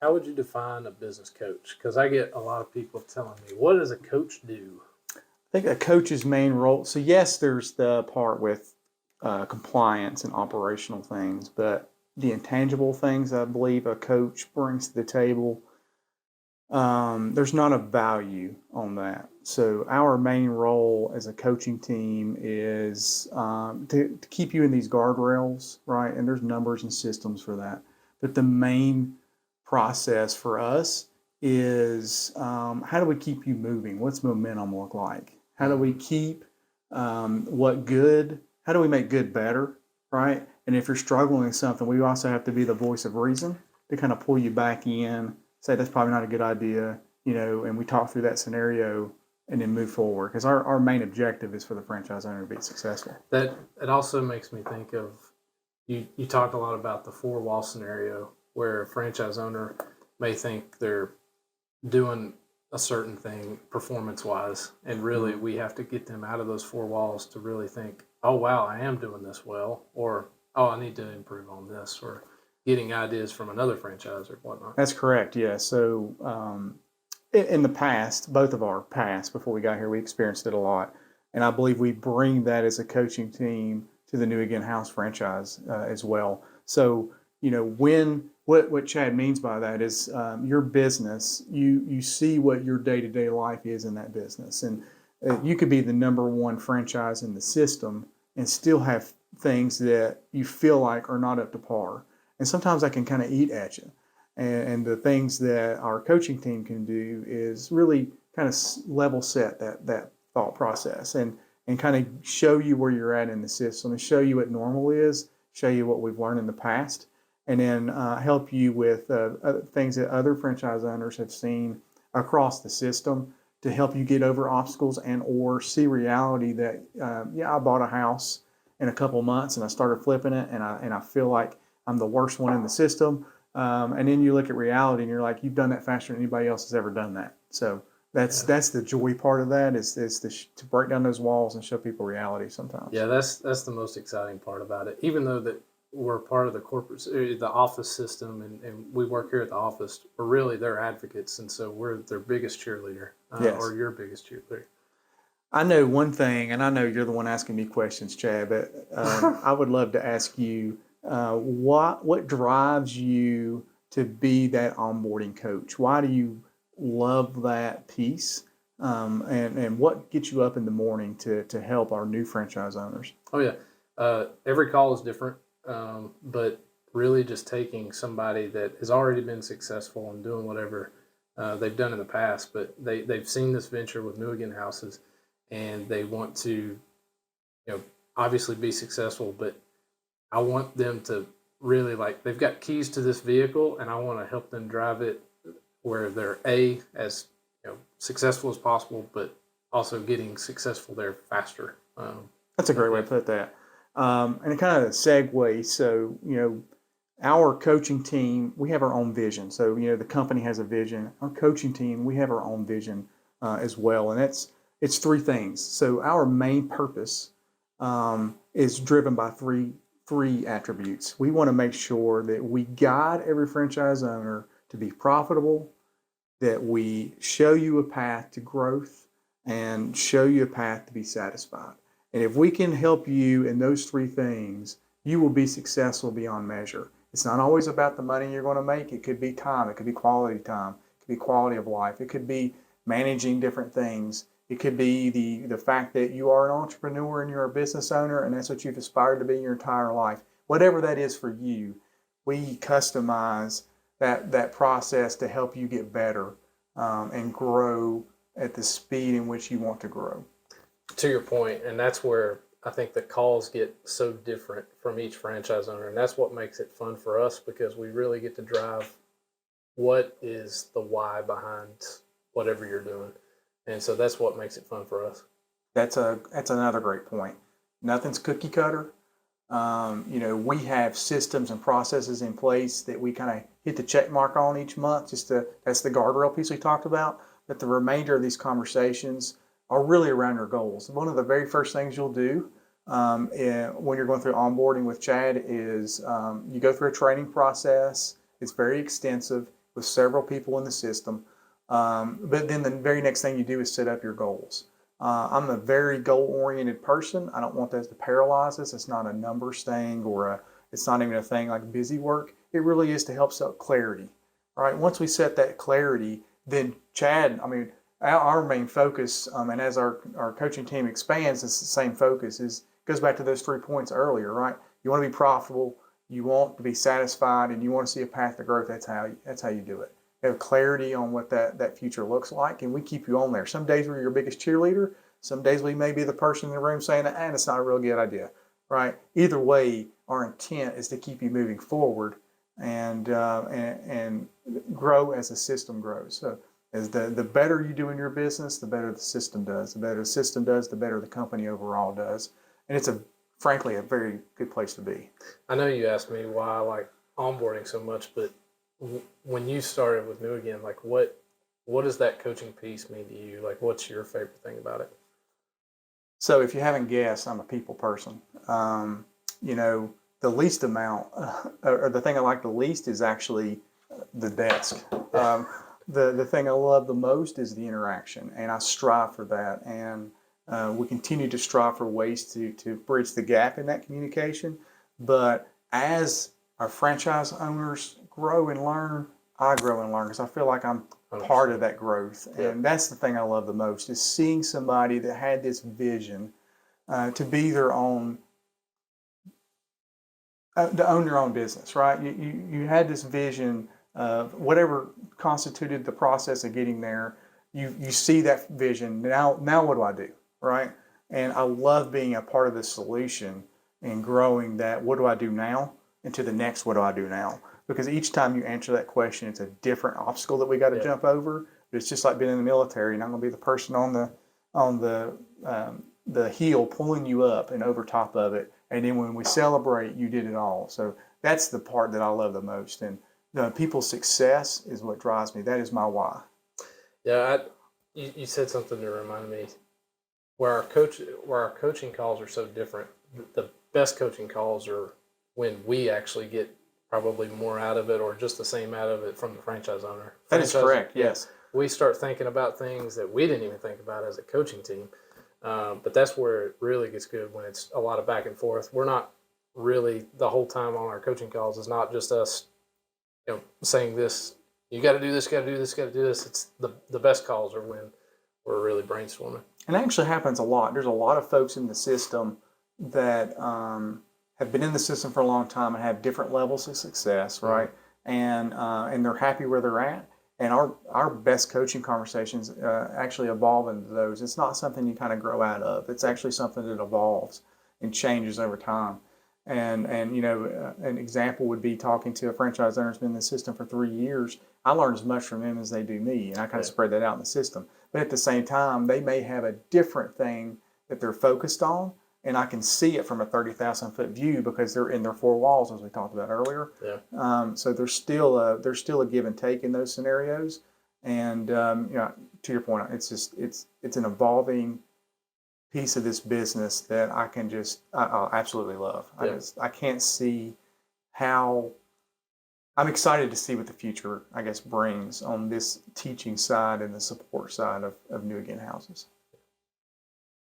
How would you define a business coach? Because I get a lot of people telling me, what does a coach do? I think a coach's main role. So yes, there's the part with compliance and operational things, but the intangible things I believe a coach brings to the table, there's not a value on that. So our main role as a coaching team is to keep you in these guardrails, right? And there's numbers and systems for that. But the main process for us is how do we keep you moving? What's momentum look like? How do we keep what good? How do we make good better, right? And if you're struggling with something, we also have to be the voice of reason to kind of pull you back in, say that's probably not a good idea, and we talk through that scenario and then move forward. Because our main objective is for the franchise owner to be successful. That it also makes me think of you talk a lot about the four wall scenario where a franchise owner may think they're doing a certain thing performance wise, and really we have to get them out of those four walls to really think, oh wow, I am doing this well, or oh, I need to improve on this, or getting ideas from another franchise or whatnot. That's correct. Yeah. So in the past, both of our past before we got here, we experienced it a lot, and I believe we bring that as a coaching team to the New Again House franchise as well. So when what Chad means by that is your business, you see what your day-to-day life is in that business, and you could be the number one franchise in the system and still have things that you feel like are not up to par, and sometimes that can kind of eat at you. And the things that our coaching team can do is really kind of level set that thought process and kind of show you where you're at in the system and show you what normal is, show you what we've learned in the past, and then help you with things that other franchise owners have seen across the system to help you get over obstacles and or see reality that I bought a house in a couple months and I started flipping it and I feel like I'm the worst one in the system. And then you look at reality and you're like, you've done that faster than anybody else has ever done that. So that's the joy part of that is to break down those walls and show people reality sometimes. Yeah, that's the most exciting part about it. Even though that we're part of the corporate, the office system, and we work here at the office, we're really their advocates, and so we're their biggest cheerleader, Yes. or your biggest cheerleader. I know one thing, and I know you're the one asking me questions, Chad, but I would love to ask you what drives you to be that onboarding coach? Why do you love that piece? And what gets you up in the morning to help our new franchise owners? Oh yeah, every call is different, but really just taking somebody that has already been successful and doing whatever they've done in the past, but they've seen this venture with New Again Houses, and they want to, obviously be successful, but I want them to really they've got keys to this vehicle, and I want to help them drive it where they're as successful as possible, but also getting successful there faster. That's a great way to put that. And it kind of segue. So our coaching team, we have our own vision. So the company has a vision. Our coaching team, we have our own vision as well, and it's three things. So our main purpose is driven by three attributes. We want to make sure that we guide every franchise owner to be profitable, that we show you a path to growth, and show you a path to be satisfied. And if we can help you in those three things, you will be successful beyond measure. It's not always about the money you're going to make. It could be time. It could be quality time. It could be quality of life. It could be managing different things. It could be the fact that you are an entrepreneur and you're a business owner and that's what you've aspired to be your entire life. Whatever that is for you, we customize that process to help you get better and grow at the speed in which you want to grow. To your point, and that's where I think the calls get so different from each franchise owner, and that's what makes it fun for us because we really get to drive what is the why behind whatever you're doing. And so that's what makes it fun for us. That's another great point. Nothing's cookie cutter. We have systems and processes in place that we kind of hit the check mark on each month. That's the guardrail piece we talked about. But the remainder of these conversations are really around your goals. One of the very first things you'll do when you're going through onboarding with Chad is you go through a training process. It's very extensive. with several people in the system. But then the very next thing you do is set up your goals. I'm a very goal-oriented person. I don't want that to paralyze us. It's not a numbers thing it's not even a thing like busy work. It really is to help set clarity. All right. Once we set that clarity, then our main focus, and as our coaching team expands, it's the same focus. Goes back to those 3 points earlier, right? You want to be profitable, you want to be satisfied, and you want to see a path to growth. That's how you do it. You have clarity on what that future looks like, and we keep you on there. Some days we're your biggest cheerleader. Some days we may be the person in the room saying, it's not a real good idea, right? Either way, our intent is to keep you moving forward and grow as the system grows. So as the better you do in your business, the better the system does. The better the system does, the better the company overall does. And it's frankly a very good place to be. I know you asked me why I like onboarding so much, but when you started with New Again, like what does that coaching piece mean to you? Like, what's your favorite thing about it? So if you haven't guessed, I'm a people person. The least amount, or the thing I like the least is actually the desk. The thing I love the most is the interaction, and I strive for that. And we continue to strive for ways to bridge the gap in that communication. But as our franchise owners grow and learn, I grow and learn because I feel like I'm part of that growth. Yeah. And that's the thing I love the most is seeing somebody that had this vision to be their own, to own your own business, right? You had this vision of whatever constituted the process of getting there. You see that vision. Now what do I do, right? And I love being a part of the solution and growing that what do I do now into the next what do I do now? Because each time you answer that question, it's a different obstacle that we got to jump over. But it's just like being in the military. You're not going to be the person on the heel pulling you up and over top of it. And then when we celebrate, you did it all. So that's the part that I love the most. And people's success is what drives me. That is my why. Yeah, you said something that reminded me where our coaching calls are so different. The best coaching calls are when we actually get probably more out of it or just the same out of it from the franchise owner. That is correct, yes. We start thinking about things that we didn't even think about as a coaching team. But that's where it really gets good when it's a lot of back and forth. We're not really the whole time on our coaching calls. It's not just us saying this, you got to do this, got to do this, got to do this. It's the best calls are when we're really brainstorming. And it actually happens a lot. There's a lot of folks in the system that have been in the system for a long time and have different levels of success, right? Mm-hmm. And they're happy where they're at. And our best coaching conversations actually evolve into those. It's not something you kind of grow out of. It's actually something that evolves and changes over time. And an example would be talking to a franchise owner who's been in the system for 3 years. I learn as much from them as they do me, and I kind of spread that out in the system. But at the same time, they may have a different thing that they're focused on, and I can see it from a 30,000-foot view because they're in their four walls, as we talked about earlier. Yeah. So there's still a give and take in those scenarios. And to your point, it's an evolving piece of this business that I absolutely love. Yeah. I can't see how. I'm excited to see what the future, brings on this teaching side and the support side of New Again Houses.